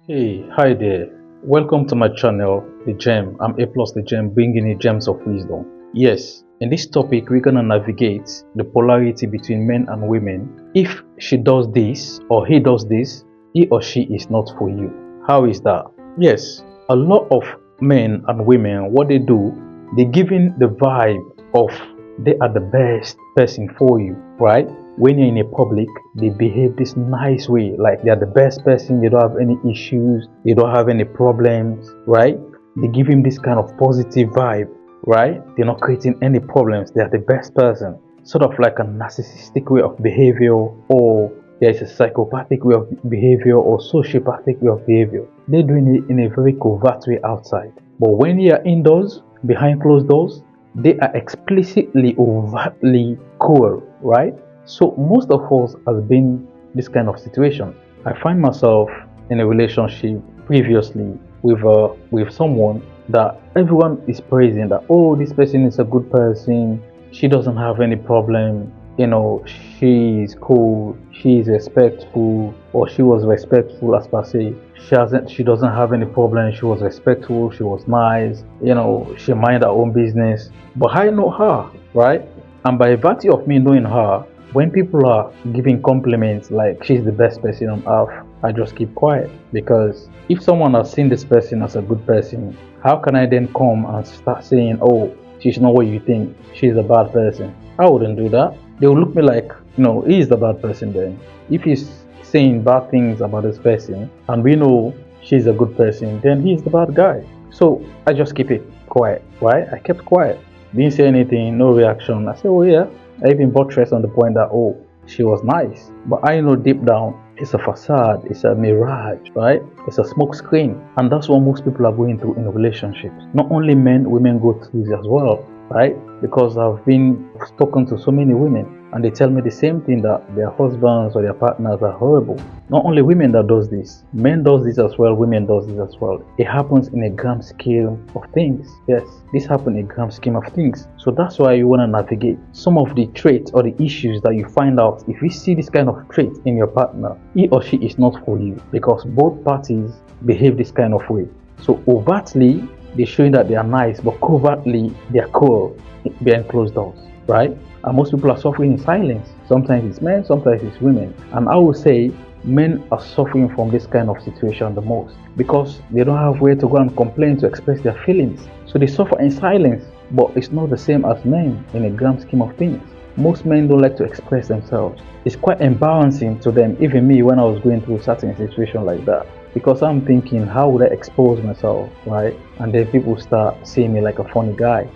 Hey, hi there. Welcome to my channel, The Gem. I'm A plus The Gem, bringing you gems of wisdom. Yes, in this topic, we're gonna navigate the polarity between men and women. If she does this or he does this, he or she is not for you. How is that? Yes, a lot of men and women, what they do, they give in the vibe of they are the best person for you, right? When you're in a public, they behave this nice way, like they're the best person, they don't have any issues, they don't have any problems, right? They give him this kind of positive vibe, right? They're not creating any problems, they are the best person. Sort of like a narcissistic way of behavior, or there's a psychopathic way of behavior or sociopathic way of behavior. They're doing it in a very covert way outside. But when you're indoors, behind closed doors, they are explicitly, overtly cruel, right? So most of us has been this kind of situation. I find myself in a relationship previously with someone that everyone is praising that, oh, this person is a good person, she doesn't have any problem, she is cool, she is respectful, or she was respectful as per se. She doesn't have any problem, she was respectful, she was nice, she mind her own business. But I know her, right? And by virtue of me knowing her, when people are giving compliments like she's the best person on earth, I just keep quiet. Because if someone has seen this person as a good person, how can I then come and start saying, oh, she's not what you think, she's a bad person? I wouldn't do that. They will look me like, he's the bad person then. If he's saying bad things about this person and we know she's a good person, then he's the bad guy. So I just keep it quiet, right? I kept quiet. Didn't say anything, no reaction. I said, oh yeah. I even buttressed on the point that, oh, she was nice. But I know deep down, it's a facade, it's a mirage, right? It's a smoke screen. And that's what most people are going through in relationships. Not only men, women go through this as well, right? Because I've been spoken to so many women and they tell me the same thing, that their husbands or their partners are horrible. Not only women that does this, men does this as well, women does this as well. It happens in a grand scale of things. Yes, this happens in a grand scheme of things. So that's why you want to navigate some of the traits or the issues that you find out. If you see this kind of trait in your partner, he or she is not for you, because both parties behave this kind of way. So overtly, they're showing that they are nice, but covertly, they are cruel behind closed doors, right? And most people are suffering in silence. Sometimes it's men, sometimes it's women. And I would say men are suffering from this kind of situation the most, because they don't have where to go and complain, to express their feelings. So they suffer in silence, but it's not the same as men in a grand scheme of things. Most men don't like to express themselves. It's quite embarrassing to them, even me, when I was going through certain situation like that. Because I'm thinking, how would I expose myself, right? And then people start seeing me like a funny guy,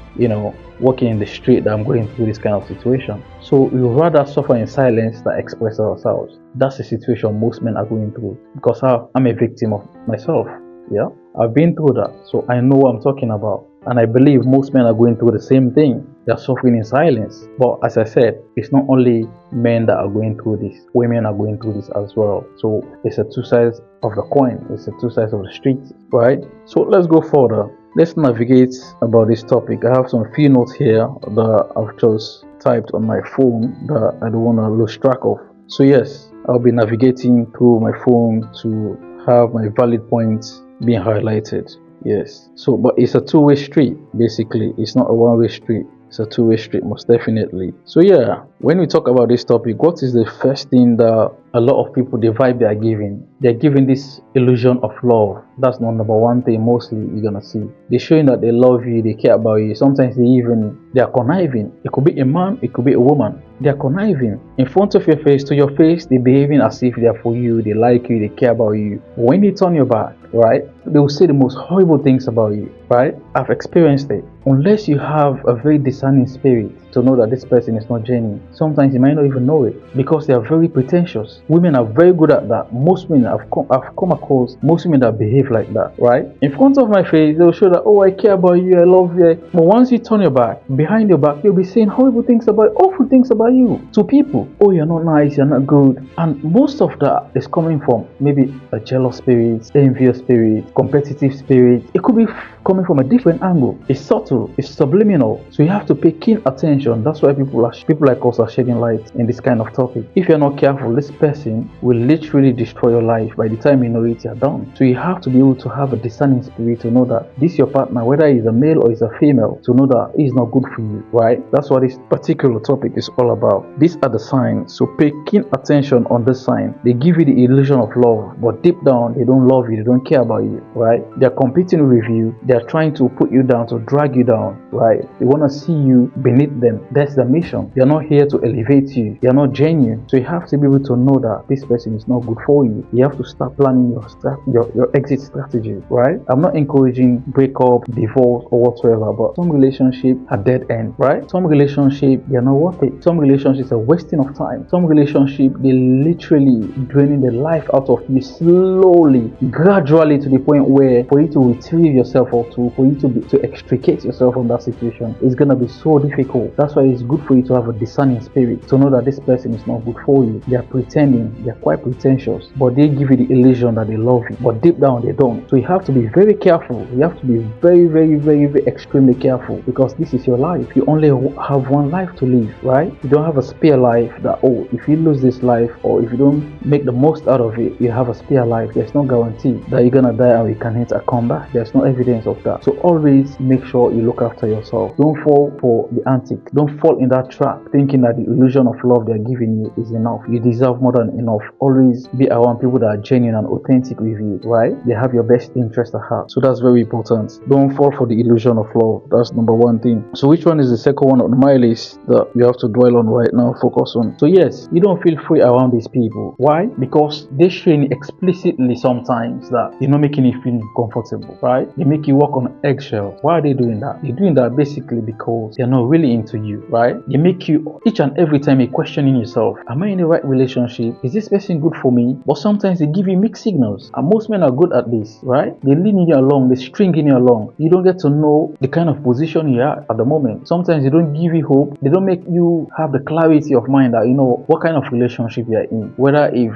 walking in the street, that I'm going through this kind of situation. So we would rather suffer in silence than express ourselves. That's the situation most men are going through. Because I'm a victim of myself. Yeah, I've been through that, so I know what I'm talking about. And I believe most men are going through the same thing. They're suffering in silence. But as I said, it's not only men that are going through this, women are going through this as well. So it's a two sides of the coin, it's a two sides of the street, right? So let's go further. Let's navigate about this topic. I have some few notes here that I've just typed on my phone that I don't want to lose track of. So yes, I'll be navigating through my phone to have my valid points being highlighted. Yes, so but it's a two-way street. Basically, it's not a one-way street, it's a two-way street, most definitely. So yeah, when we talk about this topic, what is the first thing that a lot of people, the vibe they are giving? They're giving this illusion of love. That's not number one thing mostly you're gonna see. They're showing that they love you, they care about you. Sometimes they are conniving. It could be a man, it could be a woman. They're conniving in front of your face, to your face. They're behaving as if they're for you, they like you, they care about you. But when they turn your back, right, they will say the most horrible things about you, right? I've experienced it. Unless you have a very discerning spirit to know that this person is not genuine, sometimes you might not even know it, because they are very pretentious. Women are very good at that. Most women I've come across, most women that behave like that, right? In front of my face, they'll show that, oh, I care about you, I love you. But once you turn your back, behind your back, you'll be saying horrible things about, awful things about you to people. Oh, you're not nice, you're not good. And most of that is coming from maybe a jealous spirit, envious spirit, competitive spirit. It could be coming from a different angle. It's subtle, it's subliminal. So you have to pay keen attention. That's why people like us are shedding light in this kind of topic. If you're not careful, this person will literally destroy your life. By the time you know it, you're done. So you have to be able to have a discerning spirit to know that this your partner, whether he's a male or he's a female, to know that he's not good for you, right? That's what this particular topic is all about. These are the signs. So pay keen attention on this sign. They give you the illusion of love, but deep down they don't love you, they don't care about you, right? They're competing with you, they're trying to put you down, to drag you down, right? They want to see you beneath them. That's the mission. They're not here to elevate you. They're not genuine. So you have to be able to know that this person is not good for you. You have to start planning your exit strategy, right? I'm not encouraging breakup, divorce, or whatsoever, but some relationships are dead end, right? Some relationships, they're not worth it. Some relationships are wasting of time. Some relationships, they literally draining the life out of you slowly, gradually, to the point where for you to retrieve yourself, or for you to extricate yourself from that situation, it's gonna be so difficult. That's why it's good for you to have a discerning spirit, to know that this person is not good for you. They are pretending, they are quite pretentious, but they give you the illusion that they love you, but deep down they don't. So you have to be very careful. You have to be very, very, very, very extremely careful, because this is your life. You only have one life to live, right? You don't have a spare life that, oh, if you lose this life, or if you don't make the most out of it, you have a spare life. There's no guarantee that you're gonna die and you can hit a comeback. There's no evidence of that. So always make sure you look after yourself. Don't fall for the antic. Don't fall in that trap thinking that the illusion of love they're giving you is enough. You deserve more than enough. Always be around people that are genuine and authentic with you, right? They have your best interest at heart. So that's very important. Don't fall for the illusion of love. That's number one thing. So which one is the second one on my list that you have to dwell on right now, focus on? So yes, you don't feel free around these people. Why? Because they show explicitly sometimes that they're not making you feel comfortable, right? They make you walk on eggshells. Why are they doing that? They're doing that basically because they're not really into you, right? They make you each and every time you're questioning yourself. Am I in the right relationship? Is this person good for me? But sometimes they give you mixed signals, and most men are good at this, right? They leading you along, they stringing you along. You don't get to know the kind of position you are at the moment. Sometimes they don't give you hope. They don't make you have the clarity of mind that you know what kind of relationship you're in. Whether if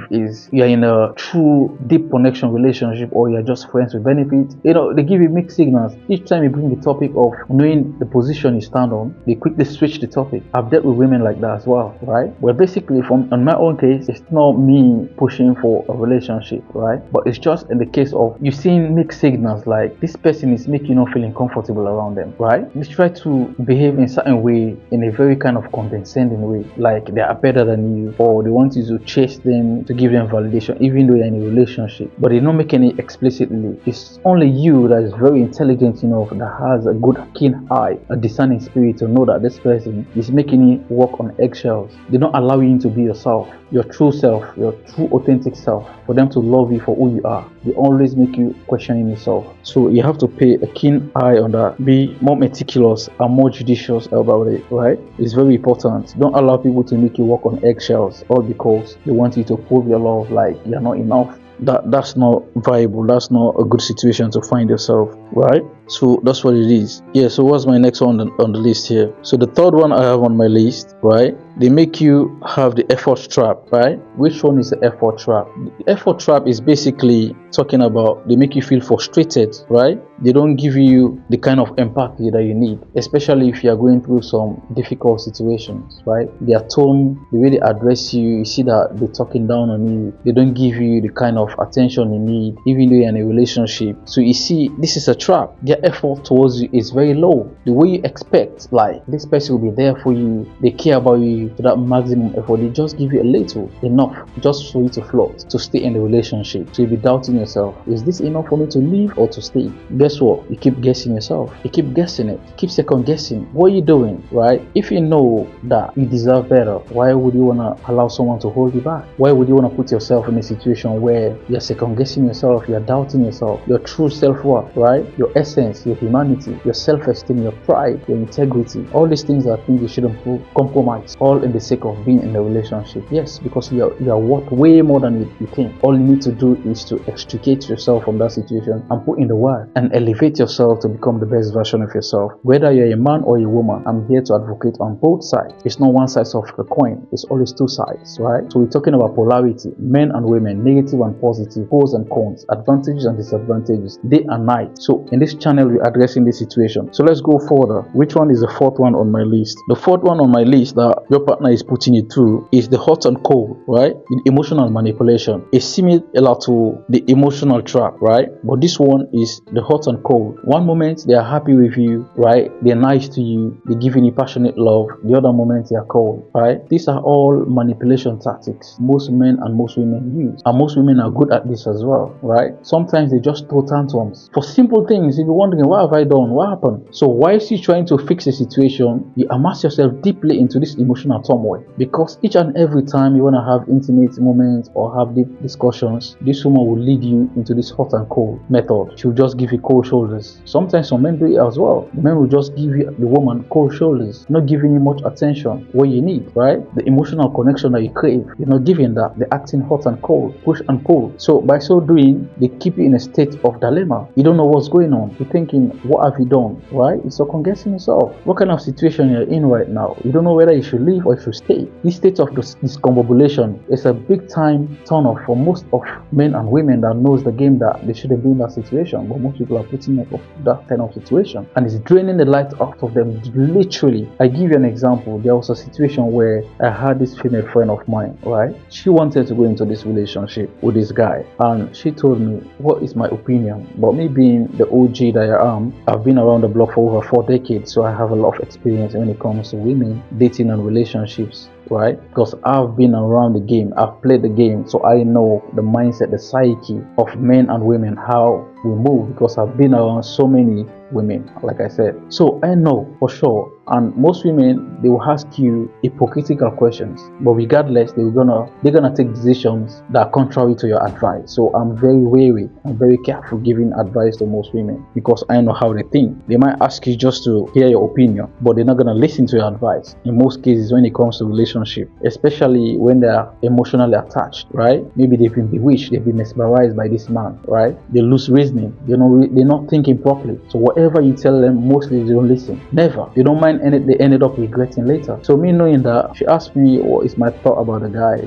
you're in a true deep connection relationship, or you're just friends with benefits. You know, they give you mixed signals. Each time you bring the topic of knowing the position you stand on, they quickly switch the topic. I've dealt with women like that as well, right? Well, basically, on my own case, it's not me pushing for a relationship, right? But it's just in the case of you seeing mixed signals, like this person is making you not feeling comfortable around them, right? They try to behave in a certain way, in a very kind of condescending way, like they are better than you, or they want you to chase them, to give them validation, even though you're in a relationship. But they don't make any explicitly. It's only you that is very intelligent enough, that has a good keen eye, a discerning spirit, to know that this person is making you walk on eggshells. They don't allow you to be yourself, your true self, your true authentic self, for them to love you for who you are. They always make you questioning yourself. So you have to pay a keen eye on that. Be more meticulous and more judicious about it, right? It's very important. Don't allow people to make you walk on eggshells, all because they want you to prove your love, like you're not enough. That's not viable. That's not a good situation to find yourself, right? So that's what it is. Yeah, so what's my next one on the list here? So the third one I have on my list, right? They make you have the effort trap, right? Which one is the effort trap? The effort trap is basically talking about they make you feel frustrated, right? They don't give you the kind of empathy that you need, especially if you are going through some difficult situations, right? Their tone, the way they address you, you see that they're talking down on you. They don't give you the kind of attention you need, even though you're in a relationship. So you see, this is a trap. Their effort towards you is very low. The way you expect, like this person will be there for you, they care about you to that maximum effort. They just give you a little, enough, just for you to float, to stay in the relationship. So you'll be doubting yourself, is this enough for me to leave or to stay? Guess what? You keep guessing yourself. You keep guessing it. Keep second guessing. What are you doing, right? If you know that you deserve better, why would you want to allow someone to hold you back? Why would you want to put yourself in a situation where you're second guessing yourself, you're doubting yourself, your true self-worth, right? Your essence, your humanity, your self-esteem, your pride, your integrity. All these things are things you shouldn't compromise. All all in the sake of being in a relationship. Yes, because you are worth way more than you think. All you need to do is to extricate yourself from that situation and put in the work and elevate yourself to become the best version of yourself. Whether you're a man or a woman, I'm here to advocate on both sides. It's not one side of the coin, it's always two sides, right? So we're talking about polarity, men and women, negative and positive, pros and cons, advantages and disadvantages, day and night. So in this channel, we're addressing this situation. So let's go further. Which one is the fourth one on my list? The fourth one on my list that your partner is putting you through is the hot and cold, right? The emotional manipulation. It's similar to the emotional trap, right? But this one is the hot and cold. One moment they are happy with you, right? They're nice to you, they're giving you passionate love. The other moment they are cold, right? These are all manipulation tactics most men and most women use, and most women are good at this as well, right? Sometimes they just throw tantrums for simple things. If you're wondering, what have I done? What happened? So while she's trying to fix the situation, you immerse yourself deeply into this emotional turmoil, because each and every time you want to have intimate moments or have deep discussions, this woman will lead you into this hot and cold method. She'll just give you cold shoulders. Sometimes some men do it as well. The men will just give you, the woman, cold shoulders, not giving you much attention, what you need, right? The emotional connection that you crave, you're not giving that. They're acting hot and cold, push and pull. So by so doing, they keep you in a state of dilemma. You don't know what's going on. You're thinking, what have you done, right? You're second guessing yourself. What kind of situation you're in right now? You don't know whether you should leave or you should stay. This state of discombobulation is a big time turn off for most of men and women that knows the game, that they shouldn't be in that situation, but most people are putting up that kind of situation, and it's draining the light out of them, literally. I give you an example. There was a situation where I had this female friend of mine, right? She wanted to go into this relationship with this guy, and she told me what is my opinion. But me being the OG that I am, I've been around the block for over 4 decades, so I have a lot of experience when it comes to women, dating and relationships, right? Because I've been around the game, I've played the game, so I know the mindset, the psyche of men and women, how we move, because I've been around so many women, like I said. So I know for sure. And most women, they will ask you hypocritical questions, but regardless, they're gonna take decisions that are contrary to your advice. So I'm very wary, I'm very careful giving advice to most women, because I know how they think. They might ask you just to hear your opinion, but they're not gonna listen to your advice in most cases when it comes to relationship, especially when they are emotionally attached, right? Maybe they've been bewitched, they've been mesmerized by this man, right? They lose reasoning, they're not thinking properly. So whatever you tell them, mostly they don't listen. Never. They don't mind, and they ended up regretting later. So me knowing that, she asked me what is my thought about the guy,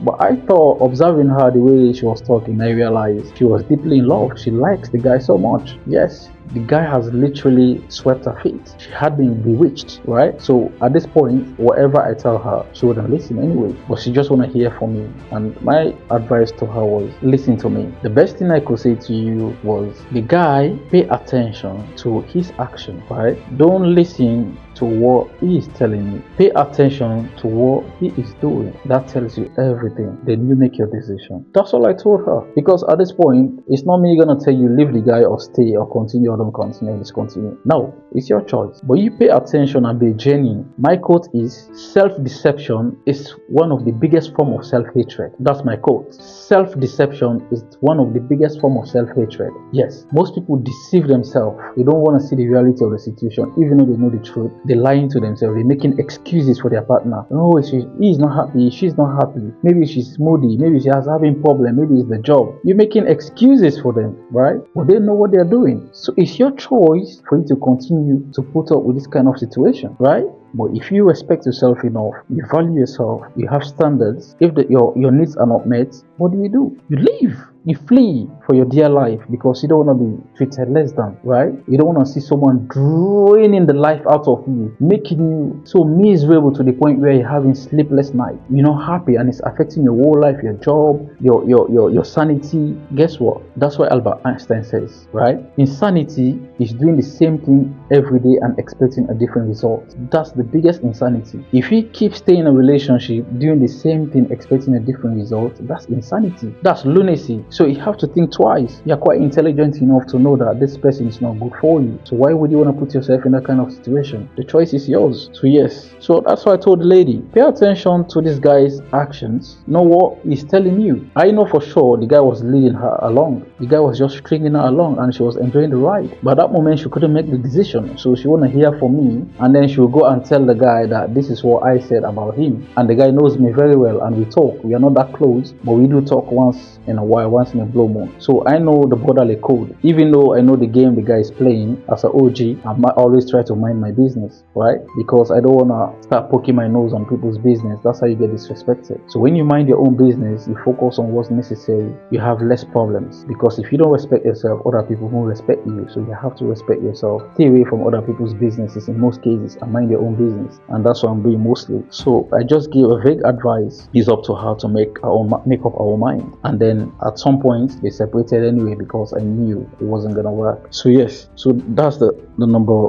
but I thought, observing her, the way she was talking, I realized she was deeply in love. She likes the guy so much. Yes, the guy has literally swept her feet. She had been bewitched, right? So at this point, whatever I tell her, she wouldn't listen anyway, but she just want to hear from me. And my advice to her was, listen to me. The best thing I could say to you was, the guy, pay attention to his action, right? Don't listen to what he is telling you. Pay attention to what he is doing. That tells you everything. Then you make your decision. That's all I told her. Because at this point, it's not me gonna tell you leave the guy or stay or continue or don't continue or discontinue. No, it's your choice. But you pay attention and be genuine. My quote is, self-deception is one of the biggest form of self-hatred. That's my quote. Self-deception is one of the biggest form of self-hatred. Yes, most people deceive themselves. They don't want to see the reality of the situation, even though they know the truth. They're lying to themselves. They're making excuses for their partner. Oh, he's not happy. She's not happy. Maybe she's moody. Maybe she has having problem. Maybe it's the job. You're making excuses for them, right? But they know what they're doing. So it's your choice for you to continue to put up with this kind of situation, right? But if you respect yourself enough, you value yourself, you have standards, if your needs are not met, what do? You leave. You flee for your dear life, because you don't want to be treated less than, right? You don't want to see someone draining the life out of you, making you so miserable to the point where you're having sleepless nights. You're not happy, and it's affecting your whole life, your job, your sanity. Guess what? That's what Albert Einstein says, right? Insanity is doing the same thing every day and expecting a different result. That's the biggest insanity. If you keep staying in a relationship doing the same thing expecting a different result, that's insanity. That's lunacy. So you have to think twice. You're quite intelligent enough to know that this person is not good for you. So why would you want to put yourself in that kind of situation? The choice is yours. So yes. So that's why I told the lady, pay attention to this guy's actions. Know what he's telling you. I know for sure the guy was leading her along. The guy was just stringing her along and she was enjoying the ride. But at that moment she couldn't make the decision. So she want to hear from me, and then she will go and tell the guy that this is what I said about him. And the guy knows me very well and we talk. We are not that close, but we do talk once in a while, once in a blue moon. So I know the borderly code. Even though I know the game the guy is playing as an OG, I might always try to mind my business, right? Because I don't want to start poking my nose on people's business. That's how you get disrespected. So when you mind your own business, you focus on what's necessary, you have less problems. Because if you don't respect yourself, other people won't respect you. So you have to respect yourself. Stay away from other people's businesses in most cases and mind your own business. And that's what I'm doing mostly. So I just gave a vague advice. It's up to her to make up our mind. And then at some point they separated anyway because I knew it wasn't gonna work. So yes, so that's the number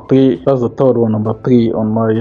three. That's the third one. Number three on my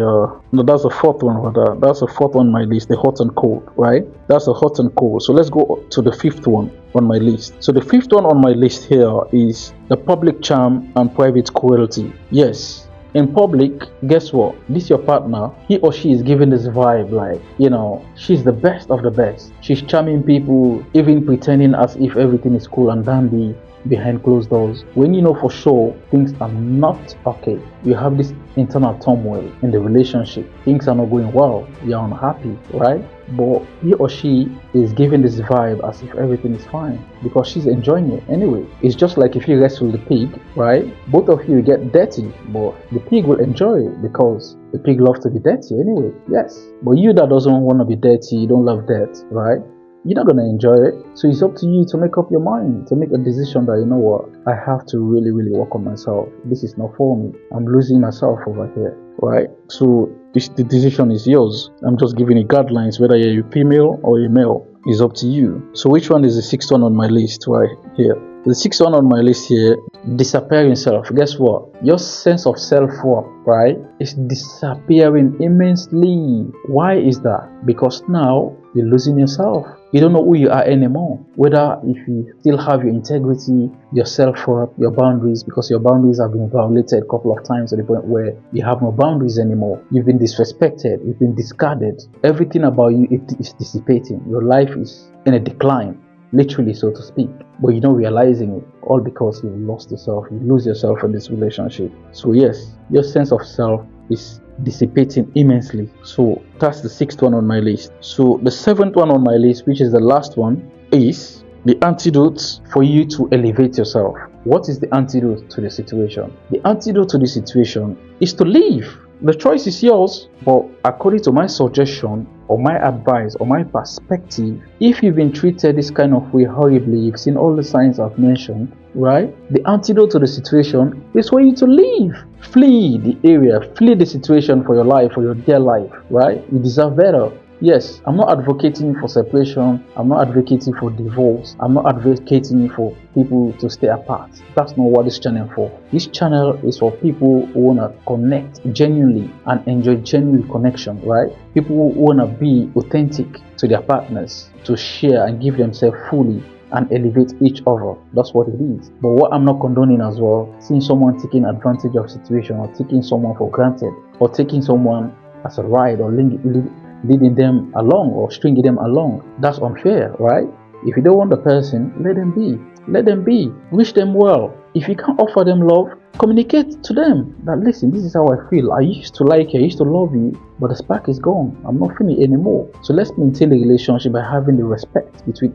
no, that's the fourth one rather. That's the fourth on my list, the hot and cold, right? That's the hot and cold. So let's go to the fifth one on my list. So the fifth one on my list here is the public charm and private cruelty. Yes. In public, guess what? This your partner, he or she is giving this vibe like, you know, she's the best of the best. She's charming people, even pretending as if everything is cool and dandy behind closed doors. When you know for sure things are not okay, you have this internal turmoil in the relationship. Things are not going well, you're unhappy, right? But he or she is giving this vibe as if everything is fine because she's enjoying it anyway. It's just like if you wrestle the pig, right? Both of you get dirty, but the pig will enjoy it because the pig loves to be dirty anyway. Yes, but you that doesn't want to be dirty, you don't love dirt, right? You're not going to enjoy it. So it's up to you to make up your mind, to make a decision that, you know what, I have to really work on myself. This is not for me. I'm losing myself over here, right? So the decision is yours. I'm just giving you guidelines, whether you're a female or a male. It's up to you. So which one is the sixth one on my list right here? The sixth one on my list here, disappearing self. Guess what? Your sense of self-worth, right, is disappearing immensely. Why is that? Because now you're losing yourself. You don't know who you are anymore. Whether if you still have your integrity, your self-worth, your boundaries, because your boundaries have been violated a couple of times to the point where you have no boundaries anymore. You've been disrespected. You've been discarded. Everything about you is dissipating. Your life is in a decline. Literally, so to speak, but you're not realizing it, all because you've lost yourself. You lose yourself in this relationship. So yes, your sense of self is dissipating immensely. So that's the sixth one on my list. So the seventh one on my list, which is the last one, is the antidote for you to elevate yourself. What is the antidote to the situation? The antidote to the situation is to leave. The choice is yours, but according to my suggestion or my advice or my perspective, if you've been treated this kind of way horribly, you've seen all the signs I've mentioned, right? The antidote to the situation is for you to leave. Flee the area, flee the situation for your life, for your dear life, right? You deserve better. Yes, I'm not advocating for separation. I'm not advocating for divorce. I'm not advocating for people to stay apart. That's not what this channel is for. This channel is for people who want to connect genuinely and enjoy genuine connection, right? People who want to be authentic to their partners, to share and give themselves fully and elevate each other. That's what it is. But what I'm not condoning as well, seeing someone taking advantage of situation or taking someone for granted or taking someone as a ride or leading them along or stringing them along. That's unfair, right? If you don't want the person, let them be. Let them be. Wish them well. If you can't offer them love, communicate to them that, listen, this is how I feel. I used to like you, I used to love you, but the spark is gone. I'm not feeling it anymore. So let's maintain the relationship by having the respect between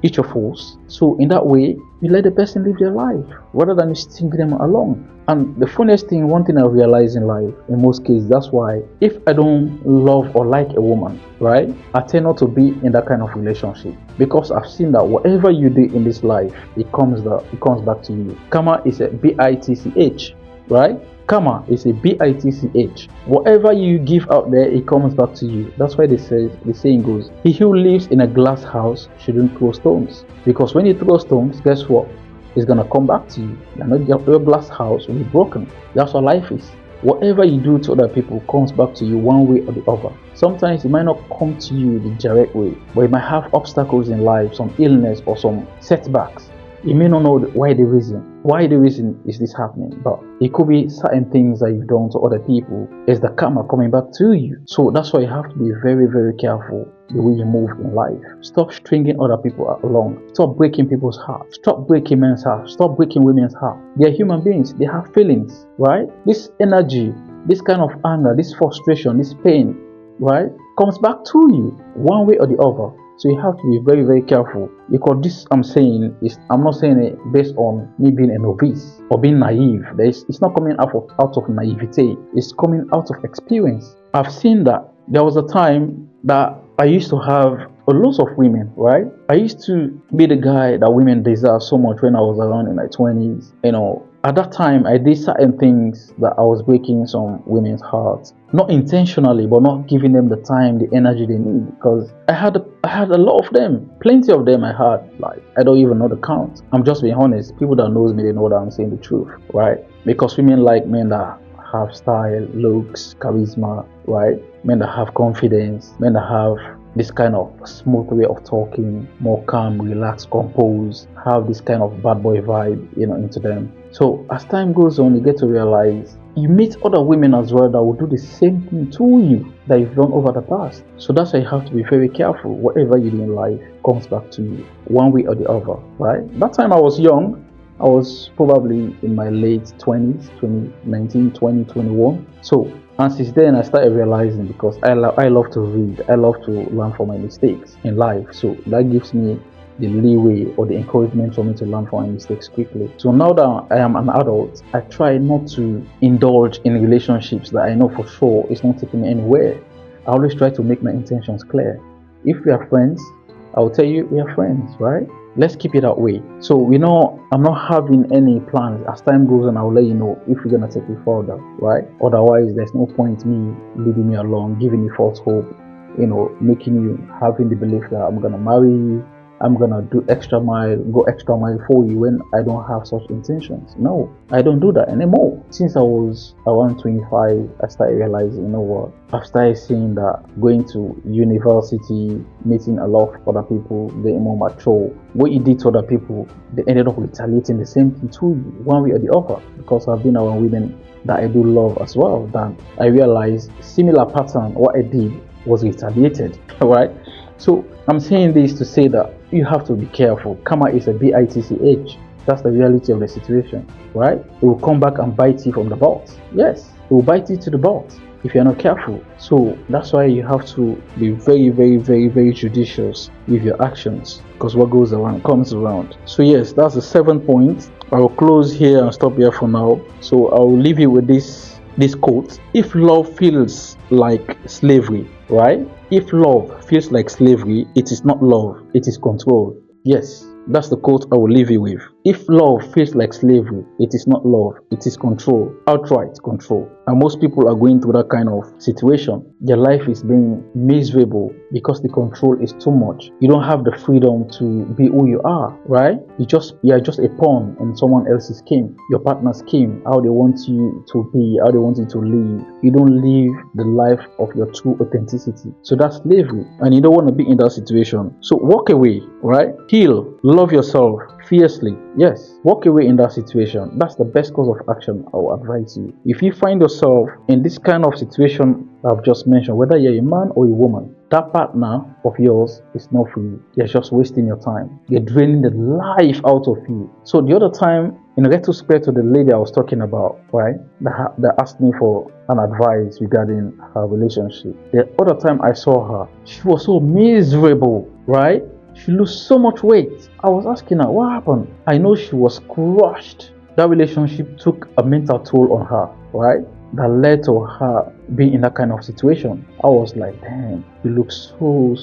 each of us. So in that way, you let the person live their life rather than you string them along. And the funniest thing, one thing I realize in life, in most cases, that's why if I don't love or like a woman, right, I tend not to be in that kind of relationship, because I've seen that whatever you do in this life, it comes back to you. Karma is a bitch, right? Karma is a bitch. Whatever you give out there, it comes back to you. That's why the saying goes, he who lives in a glass house shouldn't throw stones. Because when you throw stones, guess what? It's gonna come back to you. Your glass house will be broken. That's what life is. Whatever you do to other people comes back to you one way or the other. Sometimes it might not come to you the direct way, but you might have obstacles in life, some illness or some setbacks. You may not know why the reason is this happening, but it could be certain things that you've done to other people is the karma coming back to you. So that's why you have to be very, very careful the way you move in life. Stop stringing other people along. Stop breaking people's hearts. Stop breaking men's hearts. Stop breaking women's hearts. They're human beings. They have feelings, right? This energy, this kind of anger, this frustration, this pain, right, comes back to you one way or the other. So you have to be very, very careful, because this I'm not saying it based on me being a novice or being naive. It's not coming out of naivete. It's coming out of experience. I've seen that there was a time that I used to have a lot of women, right? I used to be the guy that women desire so much when I was around in my 20s. At that time, I did certain things that I was breaking some women's hearts. Not intentionally, but not giving them the time, the energy they need. Because I had a lot of them. Plenty of them I had. Like, I don't even know the count. I'm just being honest. People that knows me, they know that I'm saying the truth, right? Because women like men that have style, looks, charisma, right? Men that have confidence, men that have this kind of smooth way of talking, more calm, relaxed, composed, have this kind of bad boy vibe, into them. So as time goes on, you get to realize you meet other women as well that will do the same thing to you that you've done over the past. So that's why you have to be very careful. Whatever you do in life comes back to you one way or the other, right? That time I was young. I was probably in my late 20s, 2019, 2021. So, and since then I started realizing, because I love to read, I love to learn from my mistakes in life. So that gives me the leeway or the encouragement for me to learn from my mistakes quickly. So now that I am an adult, I try not to indulge in relationships that I know for sure it's not taking me anywhere. I always try to make my intentions clear. If we are friends, I will tell you we are friends, right? Let's keep it that way. So I'm not having any plans. As time goes on, I'll let you know if we're gonna take it further, right? Otherwise, there's no point me leading you along, giving you false hope, making you having the belief that I'm gonna marry you, I'm gonna go extra mile for you when I don't have such intentions. No, I don't do that anymore. Since I was around 25, I started realizing, I've started seeing that going to university, meeting a lot of other people, getting more mature. What you did to other people, they ended up retaliating the same thing to you, one way or the other. Because I've been around women that I do love as well, then I realized similar pattern, what I did was retaliated, right? So I'm saying this to say that you have to be careful. Karma is a bitch. That's the reality of the situation, right? It will come back and bite you from the butt. Yes, it will bite you to the butt if you're not careful. So that's why you have to be very, very, very, very judicious with your actions, because what goes around comes around. So yes, that's the 7th point. I will close here and stop here for now. So I will leave you with this quote. If love feels like slavery, right? If love feels like slavery, it is not love, it is control. Yes, that's the quote I will leave you with. If love feels like slavery, it is not love, it is control, outright control. And most people are going through that kind of situation. Their life is being miserable because the control is too much. You don't have the freedom to be who you are, right? You are just a pawn in someone else's scheme, your partner's scheme, how they want you to be, how they want you to live. You don't live the life of your true authenticity. So that's slavery, and you don't want to be in that situation. So walk away, right? Heal, love yourself fiercely. Yes, walk away in that situation. That's the best course of action I will advise you. If you find yourself in this kind of situation I've just mentioned, whether you're a man or a woman, that partner of yours is not for you. You're just wasting your time. You're draining the life out of you. So the other time, in retrospect to the lady I was talking about, right, that asked me for an advice regarding her relationship. The other time I saw her, she was so miserable, right? She lost so much weight. I was asking her, what happened? I know she was crushed. That relationship took a mental toll on her, right? That led to her being in that kind of situation. I was like, damn, you look so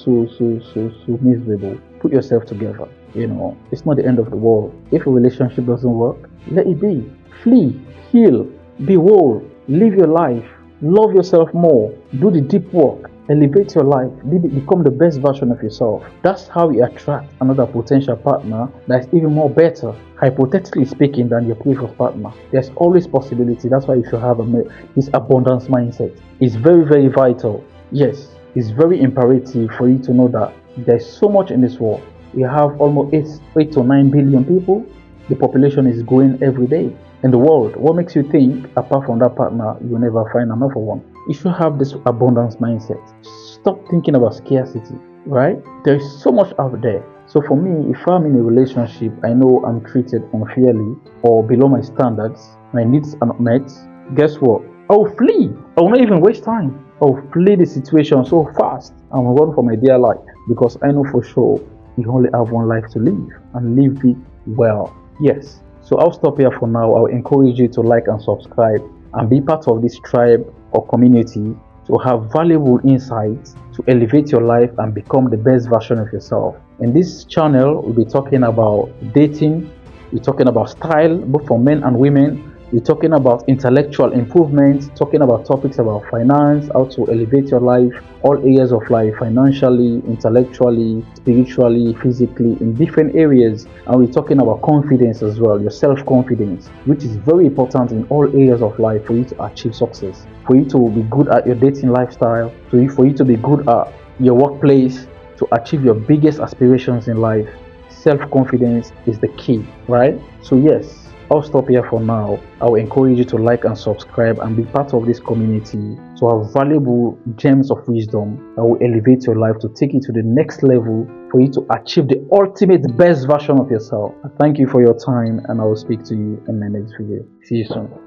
miserable. Put yourself together. It's not the end of the world. If a relationship doesn't work, let it be. Flee, heal, be whole, live your life, love yourself more, do the deep work, Elevate your life, become the best version of yourself. That's how you attract another potential partner that's even more better, hypothetically speaking, than your previous partner. There's always possibility. That's why you should have this abundance mindset. It's very, very vital. Yes, it's very imperative for you to know that there's so much in this world. We have almost 8 to 9 billion people. The population is growing every day in the world. What makes you think, apart from that partner, you'll never find another one? You should have this abundance mindset. Stop thinking about scarcity, right? There's so much out there. So for me, if I'm in a relationship, I know I'm treated unfairly or below my standards, my needs are not met, guess what? I'll flee. I will not even waste time. I'll flee the situation so fast and run for my dear life, because I know for sure you only have one life to live, and live it well. Yes. So I'll stop here for now. I'll encourage you to like and subscribe and be part of this tribe or community to have valuable insights to elevate your life and become the best version of yourself. In this channel, we'll be talking about dating, we're talking about style, both for men and women. We're talking about intellectual improvement, talking about topics about finance, how to elevate your life, all areas of life, financially, intellectually, spiritually, physically, in different areas. And we're talking about confidence as well, your self-confidence, which is very important in all areas of life for you to achieve success, for you to be good at your dating lifestyle, for you to be good at your workplace, to achieve your biggest aspirations in life. Self-confidence is the key, right? So yes, I'll stop here for now. I'll encourage you to like and subscribe and be part of this community to have valuable gems of wisdom that will elevate your life, to take you to the next level, for you to achieve the ultimate best version of yourself. Thank you for your time, and I will speak to you in my next video. See you soon.